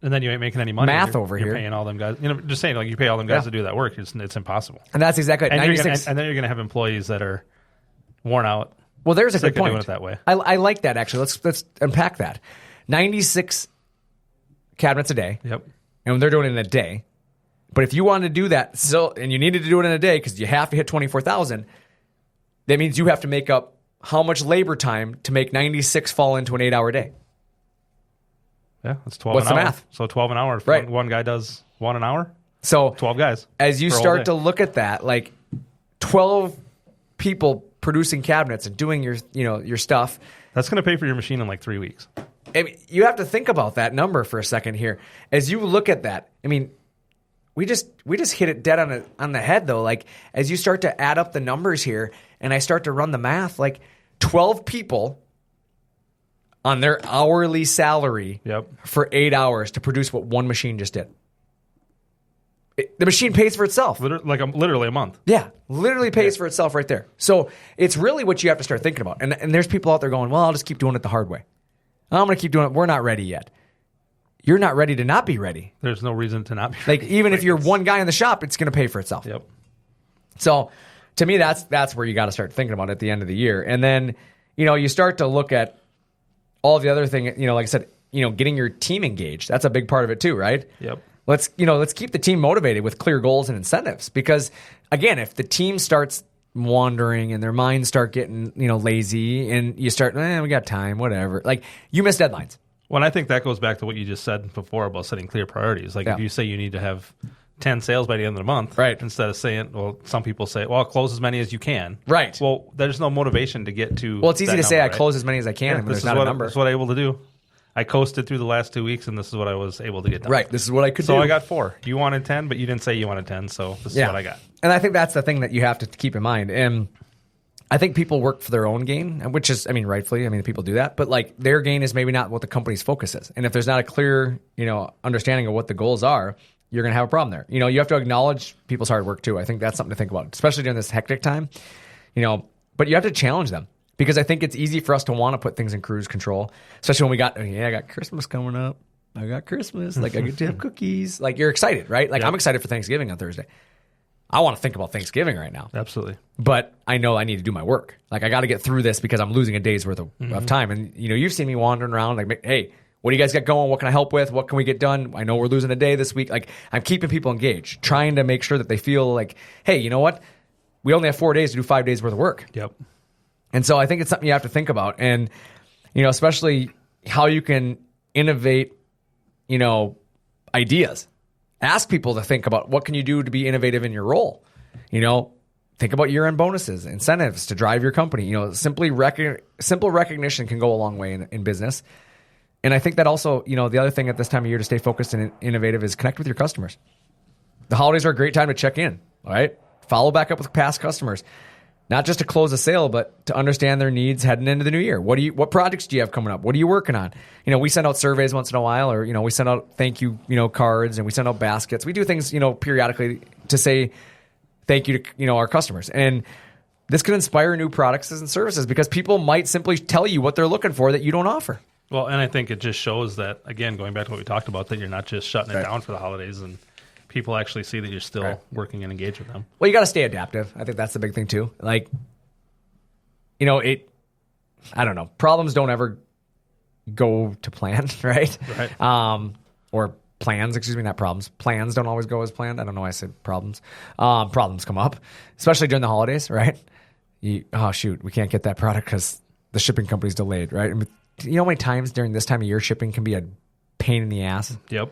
and then you ain't making any money. Math you're over here. Paying all them guys. Just saying, like you pay all them guys to do that work. It's impossible. And that's exactly it. 96. And then you're going to have employees that are worn out. Well, there's a good point. Doing it that way. I like that, actually. Let's unpack that. 96 cabinets a day. Yep. And they're doing it in a day. But if you wanted to do that, and you needed to do it in a day because you have to hit 24,000, that means you have to make up how much labor time to make 96 fall into an 8-hour day. Yeah, that's 12 What's an hour. the math? So 12 an hour. If right. one guy does 1 an hour, so 12 guys. As you start to look at that, like 12 people producing cabinets and doing your stuff. That's going to pay for your machine in like 3 weeks. I mean, you have to think about that number for a second here. As you look at that, I mean, we just hit it dead on the head though. Like as you start to add up the numbers here, and I start to run the math, like 12 people on their hourly salary for 8 hours to produce what one machine just did. The machine pays for itself. Literally a month. Yeah, literally pays for itself right there. So it's really what you have to start thinking about. And there's people out there going, well, I'll just keep doing it the hard way. I'm going to keep doing it. We're not ready yet. You're not ready to not be ready. There's no reason to not be ready. Like even if you're one guy in the shop, it's going to pay for itself. Yep. So to me, that's where you got to start thinking about it at the end of the year. And then, you start to look at all the other thing, like I said, getting your team engaged. That's a big part of it too, right? Yep. Let's keep the team motivated with clear goals and incentives. Because again, if the team starts wandering and their minds start getting, lazy, and you start, we got time, whatever. Like you miss deadlines. Well, and I think that goes back to what you just said before about setting clear priorities. Like if you say you need to have 10 sales by the end of the month, right? Instead of saying, well, some people say, well, close as many as you can. Right. Well, there's no motivation to get to. Well, it's easy to number, say right? I close as many as I can, and there's not a number. That's what I'm able to do. I coasted through the last 2 weeks, and this is what I was able to get done. Right. This is what I could do. So I got 4. You wanted 10, but you didn't say you wanted 10, so this is what I got. And I think that's the thing that you have to keep in mind. And I think people work for their own gain, which is, rightfully, people do that. But like their gain is maybe not what the company's focus is. And if there's not a clear, understanding of what the goals are, you're going to have a problem there. You have to acknowledge people's hard work too. I think that's something to think about, especially during this hectic time. But you have to challenge them. Because I think it's easy for us to want to put things in cruise control, especially when I got Christmas coming up. I got Christmas. Like, I get to have cookies. Like, you're excited, right? Like, I'm excited for Thanksgiving on Thursday. I want to think about Thanksgiving right now. Absolutely. But I know I need to do my work. Like, I got to get through this because I'm losing a day's worth of time. And, you've seen me wandering around like, hey, what do you guys got going? What can I help with? What can we get done? I know we're losing a day this week. Like, I'm keeping people engaged, trying to make sure that they feel like, hey, you know what? We only have 4 days to do 5 days worth of work. Yep. And so I think it's something you have to think about. And, especially how you can innovate, ideas. Ask people to think about what can you do to be innovative in your role. Think about year-end bonuses, incentives to drive your company. Simple recognition can go a long way in business. And I think that also, the other thing at this time of year to stay focused and innovative is connect with your customers. The holidays are a great time to check in, all right? Follow back up with past customers. Not just to close a sale, but to understand their needs heading into the new year. What projects do you have coming up? What are you working on? We send out surveys once in a while, or we send out thank you, cards, and we send out baskets. We do things, periodically to say thank you to our customers. And this can inspire new products and services because people might simply tell you what they're looking for that you don't offer. Well, and I think it just shows that, again, going back to what we talked about, that you're not just shutting it down for the holidays, and people actually see that you're still working and engaged with them. Well, you got to stay adaptive. I think that's the big thing too. Like, I don't know. Problems don't ever go to plan, right? Right. Or plans, not problems. Plans don't always go as planned. I don't know why I said problems. Problems come up, especially during the holidays, right? Oh, shoot, we can't get that product because the shipping company's delayed, right? I mean, how many times during this time of year shipping can be a pain in the ass? Yep.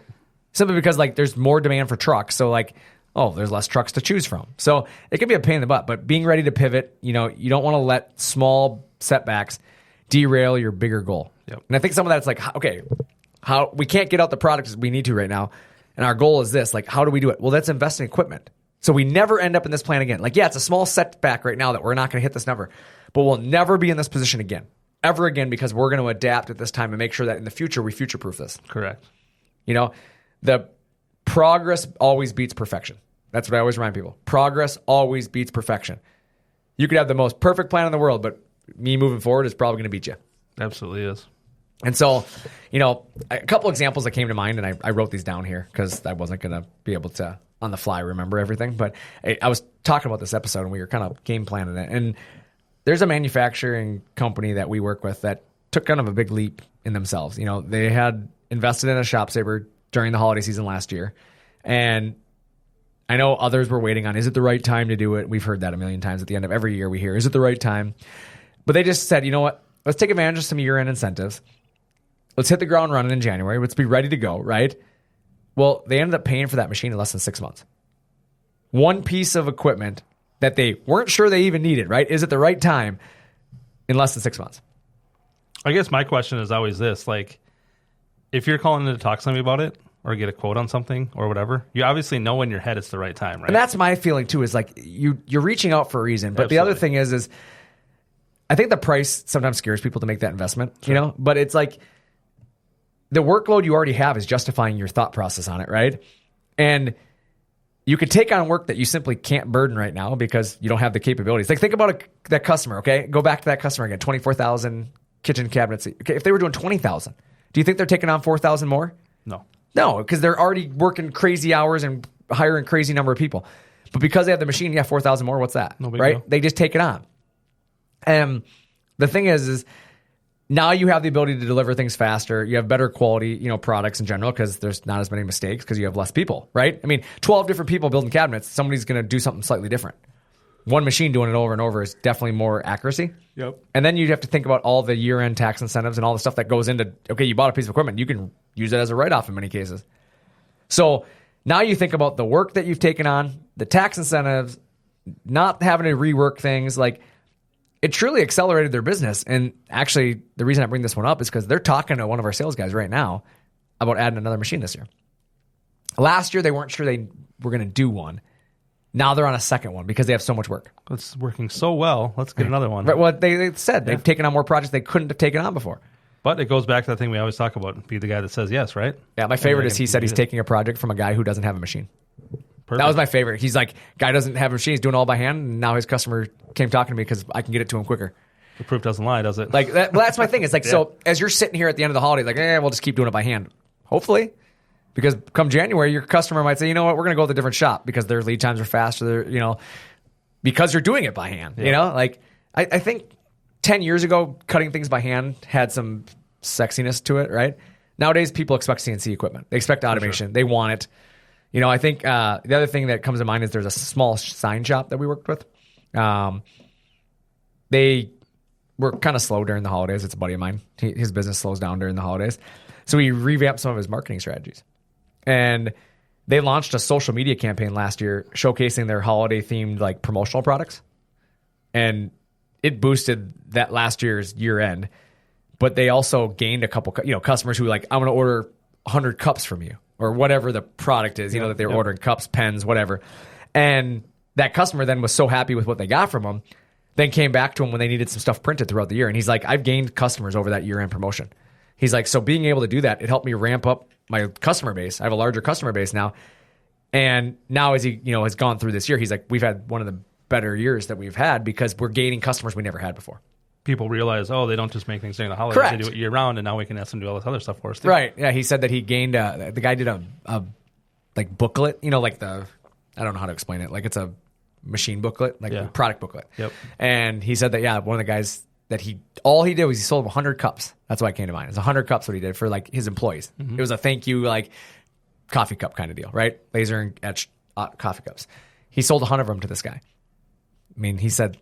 Simply because, there's more demand for trucks. So, there's less trucks to choose from. So, it can be a pain in the butt. But being ready to pivot, you don't want to let small setbacks derail your bigger goal. Yep. And I think some of that's how we can't get out the products we need to right now. And our goal is this. How do we do it? Well, let's invest in equipment. So, we never end up in this plan again. It's a small setback right now that we're not going to hit this number. But we'll never be in this position again. Ever again, because we're going to adapt at this time and make sure that in the future we future-proof this. Correct. The progress always beats perfection. That's what I always remind people. Progress always beats perfection. You could have the most perfect plan in the world, but me moving forward is probably going to beat you. Absolutely is. And so, a couple examples that came to mind, and I wrote these down here because I wasn't going to be able to, on the fly, remember everything. But I was talking about this episode, and we were kind of game planning it. And there's a manufacturing company that we work with that took kind of a big leap in themselves. They had invested in a ShopSabre during the holiday season last year. And I know others were waiting on, is it the right time to do it? We've heard that a million times at the end of every year we hear, is it the right time? But they just said, you know what? Let's take advantage of some year-end incentives. Let's hit the ground running in January. Let's be ready to go, right? Well, they ended up paying for that machine in less than 6 months. One piece of equipment that they weren't sure they even needed, right? Is it the right time in less than 6 months? I guess my question is always this, if you're calling in to talk to somebody about it or get a quote on something or whatever, you obviously know in your head it's the right time, right? And that's my feeling too, is you're reaching out for a reason. But the other thing is I think the price sometimes scares people to make that investment, but it's the workload you already have is justifying your thought process on it, right? And you could take on work that you simply can't burden right now because you don't have the capabilities. Think about that customer, okay? Go back to that customer again, 24,000 kitchen cabinets. Okay, if they were doing 20,000, do you think they're taking on 4,000 more? No, because they're already working crazy hours and hiring crazy number of people. But because they have the machine, 4,000 more, what's that? No big right? deal. They just take it on. And the thing is now you have the ability to deliver things faster. You have better quality, products in general because there's not as many mistakes because you have less people, right? I mean, 12 different people building cabinets, somebody's going to do something slightly different. One machine doing it over and over is definitely more accuracy. Yep. And then you have to think about all the year-end tax incentives and all the stuff that goes into, okay, you bought a piece of equipment. You can use it as a write-off in many cases. So now you think about the work that you've taken on, the tax incentives, not having to rework things. It truly accelerated their business. And actually, the reason I bring this one up is because they're talking to one of our sales guys right now about adding another machine this year. Last year, they weren't sure they were going to do one. Now they're on a second one because they have so much work. It's working so well. Let's get another one. Right. Well, they said they've taken on more projects they couldn't have taken on before. But it goes back to that thing we always talk about, be the guy that says yes, right? Yeah, my favorite is he said he's taking a project from a guy who doesn't have a machine. Perfect. That was my favorite. He's like, guy doesn't have a machine, he's doing it all by hand, and now his customer came talking to me because I can get it to him quicker. The proof doesn't lie, does it? That's my thing. It's so as you're sitting here at the end of the holiday, we'll just keep doing it by hand. Hopefully. Because come January, your customer might say, you know what, we're going to go with a different shop because their lead times are faster, because you're doing it by hand. Like I think 10 years ago, cutting things by hand had some sexiness to it, right? Nowadays, people expect CNC equipment. They expect automation. Sure. They want it. I think the other thing that comes to mind is there's a small sign shop that we worked with. They were kind of slow during the holidays. It's a buddy of mine. His business slows down during the holidays. So he revamped some of his marketing strategies. And they launched a social media campaign last year showcasing their holiday-themed like promotional products. And it boosted that last year's year-end. But they also gained a couple customers who like, I'm going to order 100 cups from you or whatever the product is, that they're ordering cups, pens, whatever. And that customer then was so happy with what they got from them, then came back to him when they needed some stuff printed throughout the year. And he's like, I've gained customers over that year-end promotion. He's like, so being able to do that, it helped me ramp up my customer base. I have a larger customer base now. And now as he, has gone through this year, he's like, we've had one of the better years that we've had because we're gaining customers we never had before. People realize, they don't just make things during the holidays. Correct. They do it year round, and now we can ask them to do all this other stuff for us too. Right. Yeah, he said that he gained, the guy did a like booklet, like I don't know how to explain it. Like it's a machine booklet, like a product booklet. Yep. And he said that, one of the guys that all he did was he sold 100 cups. That's why it came to mind. It's 100 cups what he did for like his employees. Mm-hmm. It was a thank you, like coffee cup kind of deal, right? Laser and etched coffee cups. He sold 100 of them to this guy. I mean, he said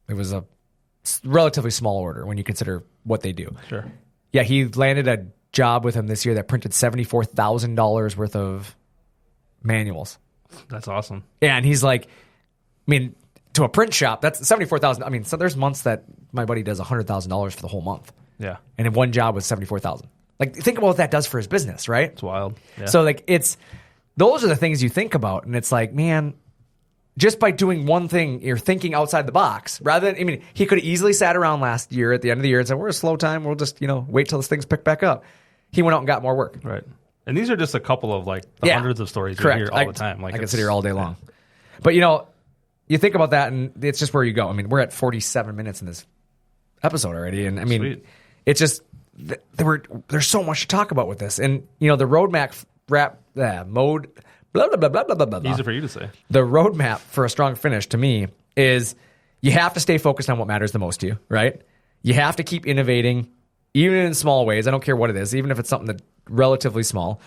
it was a relatively small order when you consider what they do. Sure. Yeah, he landed a job with him this year that printed $74,000 worth of manuals. That's awesome. Yeah, and he's like, to a print shop, that's $74,000. So there's months that my buddy does $100,000 for the whole month. Yeah. And in one job was $74,000. Like, think about what that does for his business, right? It's wild. Yeah. So, like, those are the things you think about. And it's like, man, just by doing one thing, you're thinking outside the box. Rather than, he could have easily sat around last year at the end of the year and said, we're a slow time. We'll just, wait till this thing's picked back up. He went out and got more work. Right. And these are just a couple of, like, the hundreds of stories you hear all the time. Like, I can sit here all day long. But, you think about that, and it's just where you go. We're at 47 minutes in this episode already. And, Sweet. It's just, there's so much to talk about with this. And, the roadmap mode, blah, blah, blah, blah, blah, blah, blah. Easy for you to say. The roadmap for a strong finish to me is you have to stay focused on what matters the most to you, right? You have to keep innovating, even in small ways. I don't care what it is, even if it's something that's relatively small.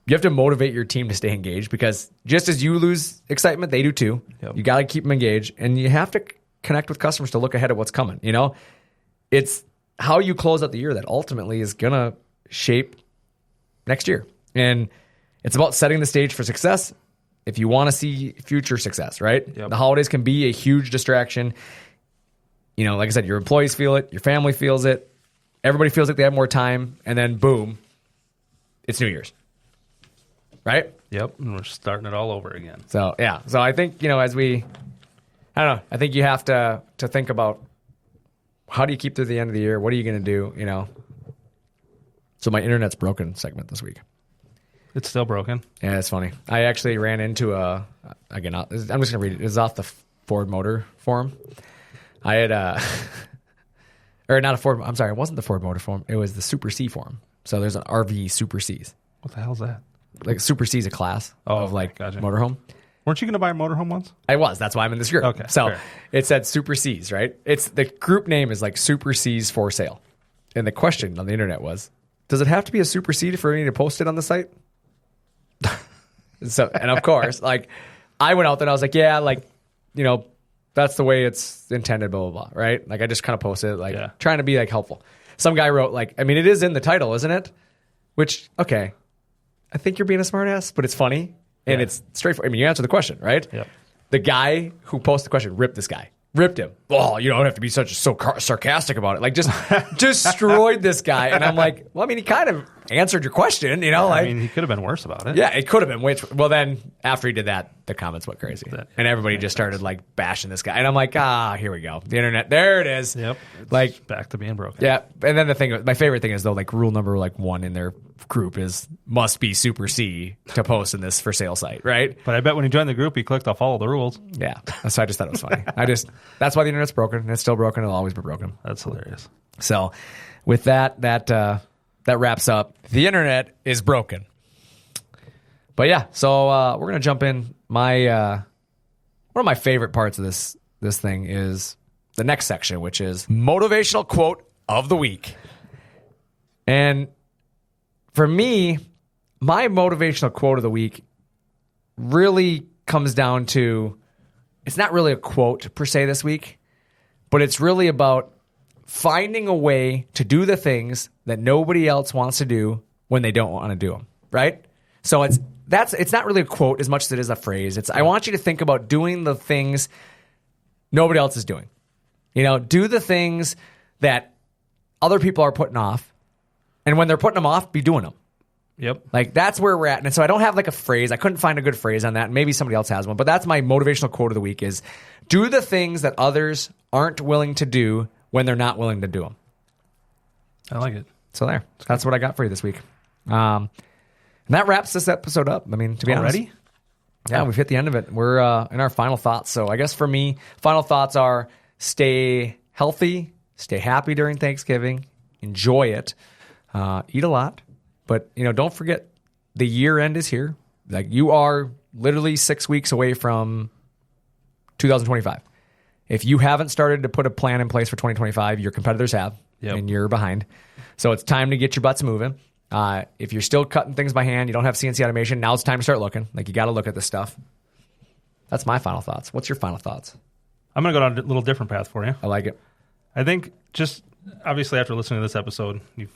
You have to motivate your team to stay engaged because just as you lose excitement, they do too. Yep. You got to keep them engaged, and you have to connect with customers to look ahead at what's coming. It's how you close out the year that ultimately is going to shape next year. And it's about setting the stage for success if you want to see future success, right? Yep. The holidays can be a huge distraction. Like I said, your employees feel it, your family feels it, everybody feels like they have more time, and then boom, it's New Year's. Right? Yep. And we're starting it all over again. So, yeah. So I think, I don't know. I think you have to think about how do you keep through the end of the year? What are you going to do? So my internet's broken segment this week. It's still broken. Yeah, it's funny. I actually ran into again, I'm just going to read it. It was off the Ford Motor Forum. I had or not a Ford, I'm sorry, it wasn't the Ford Motor Forum. It was the Super C Forum. So there's an RV Super Cs. What the hell is that? Like Super C is a class of gotcha. motorhome. Weren't you going to buy a motorhome once? I was. That's why I'm in this group. Okay. So fair. It said Super C's, right? It's the group name is like Super C's for sale. And the question on the internet was, does it have to be a Super C for me to post it on the site? And of course, like I went out there and I was like, yeah, like, that's the way it's intended, blah, blah, blah, right? Like I just kind of posted it, like trying to be like helpful. Some guy wrote like, it is in the title, isn't it? Which, okay. I think you're being a smartass, but it's funny and it's straightforward. You answer the question, right? Yep. The guy who posted the question ripped this guy. Ripped him. Oh, you don't have to be so sarcastic about it. Like, just destroyed this guy. And I'm like, well, he kind of answered your question, he could have been worse about it. Yeah, it could have been. Well, then, after he did that, the comments went crazy. And everybody just started, bashing this guy. And I'm like, here we go. The internet, there it is. Yep. It's back to being broken. Yeah. And then my favorite thing is, though, rule number, 1 in their group is must be Super C to post in this for sale site, right? But I bet when he joined the group, he clicked I'll follow the rules. Yeah. So I just thought it was funny. That's why the internet's broken, and it's still broken. It'll always be broken. That's hilarious. So with that wraps up. The internet is broken. But yeah, so we're gonna jump in. My one of my favorite parts of this thing is the next section, which is motivational quote of the week. And for me, my motivational quote of the week really comes down to, it's not really a quote per se this week, but it's really about finding a way to do the things that nobody else wants to do when they don't want to do them, right? So it's not really a quote as much as it is a phrase. I want you to think about doing the things nobody else is doing. Do the things that other people are putting off, and when they're putting them off, be doing them. Yep. Like, that's where we're at. And so I don't have like a phrase. I couldn't find a good phrase on that. Maybe somebody else has one, but that's my motivational quote of the week is do the things that others aren't willing to do when they're not willing to do them. I like it. So that's what I got for you this week. And that wraps this episode up. I mean, to be honest. Already? Yeah, we've hit the end of it. We're in our final thoughts. So I guess for me, final thoughts are stay healthy, stay happy during Thanksgiving, enjoy it, eat a lot. But, don't forget the year end is here. Like, you are literally 6 weeks away from 2025. If you haven't started to put a plan in place for 2025, your competitors have, and you're behind. So it's time to get your butts moving. If you're still cutting things by hand, you don't have CNC automation, now it's time to start looking. Like, you got to look at this stuff. That's my final thoughts. What's your final thoughts? I'm going to go down a little different path for you. I like it. I think just, obviously, after listening to this episode, you've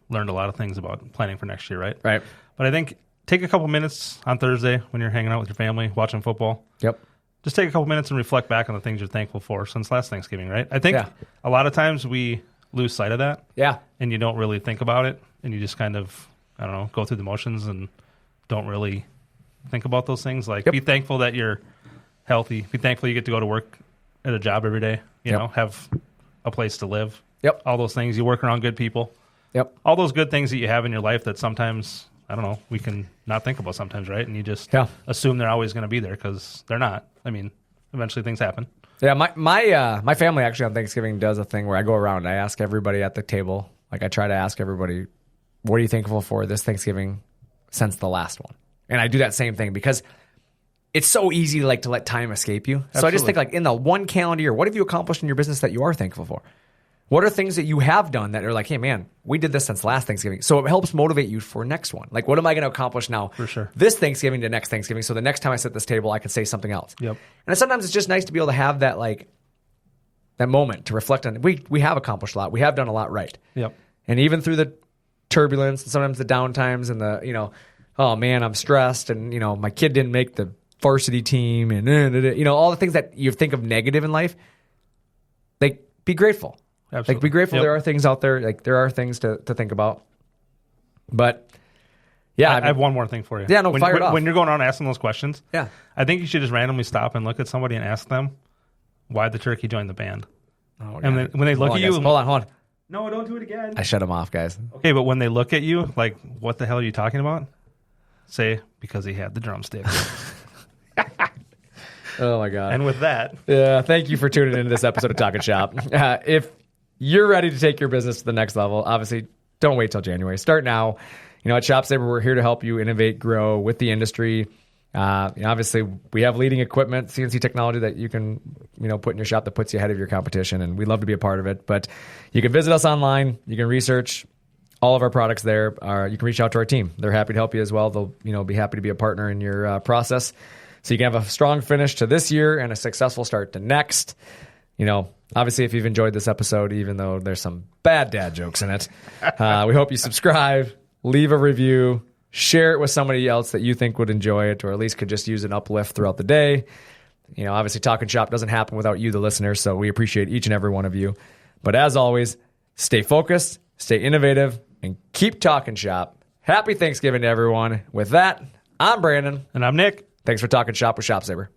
learned a lot of things about planning for next year, right? Right. But I think take a couple minutes on Thursday when you're hanging out with your family, watching football. Yep. Just take a couple minutes and reflect back on the things you're thankful for since last Thanksgiving, right? I think a lot of times we lose sight of that. Yeah. And you don't really think about it, and you just kind of, I don't know, go through the motions and don't really think about those things. Like, be thankful that you're healthy. Be thankful you get to go to work at a job every day, you know, have a place to live. Yep. All those things. You work around good people. Yep. All those good things that you have in your life that sometimes, I don't know, we can not think about sometimes, right? And you just assume they're always going to be there because they're not. I mean, eventually things happen. Yeah, my family actually on Thanksgiving does a thing where I go around and I ask everybody at the table, like I try to ask everybody, what are you thankful for this Thanksgiving since the last one? And I do that same thing because it's so easy to let time escape you. Absolutely. So I just think in the one calendar year, what have you accomplished in your business that you are thankful for? What are things that you have done that are like, hey, man, we did this since last Thanksgiving. So it helps motivate you for next one. Like, what am I going to accomplish now this Thanksgiving to next Thanksgiving? So the next time I sit at this table, I can say something else. Yep. And sometimes it's just nice to be able to have that, that moment to reflect on. We have accomplished a lot. We have done a lot right. Yep. And even through the turbulence and sometimes the downtimes and the, oh, man, I'm stressed. And, my kid didn't make the varsity team. And, all the things that you think of negative in life, be grateful. Absolutely. Be grateful there are things out there. There are things to think about. But, yeah. I have one more thing for you. Yeah, fire it off. When you're going around asking those questions, I think you should just randomly stop and look at somebody and ask them why the turkey joined the band. Oh, and then when they look at you... Hold on. No, don't do it again. I shut them off, guys. Okay, but when they look at you, what the hell are you talking about? Say, because he had the drumstick. Oh, my God. And with that... thank you for tuning into this episode of Talkin Shop. If you're ready to take your business to the next level, obviously, don't wait till January. Start now. At ShopSabre, we're here to help you innovate, grow with the industry. Obviously, we have leading equipment, CNC technology that you can, put in your shop that puts you ahead of your competition, and we'd love to be a part of it. But you can visit us online. You can research all of our products there. You can reach out to our team. They're happy to help you as well. They'll, be happy to be a partner in your process. So you can have a strong finish to this year and a successful start to next. Obviously, if you've enjoyed this episode, even though there's some bad dad jokes in it, we hope you subscribe, leave a review, share it with somebody else that you think would enjoy it or at least could just use an uplift throughout the day. Obviously, Talkin Shop doesn't happen without you, the listener, so we appreciate each and every one of you. But as always, stay focused, stay innovative, and keep Talkin Shop. Happy Thanksgiving to everyone. With that, I'm Brandon. And I'm Nick. Thanks for Talkin Shop with ShopSabre.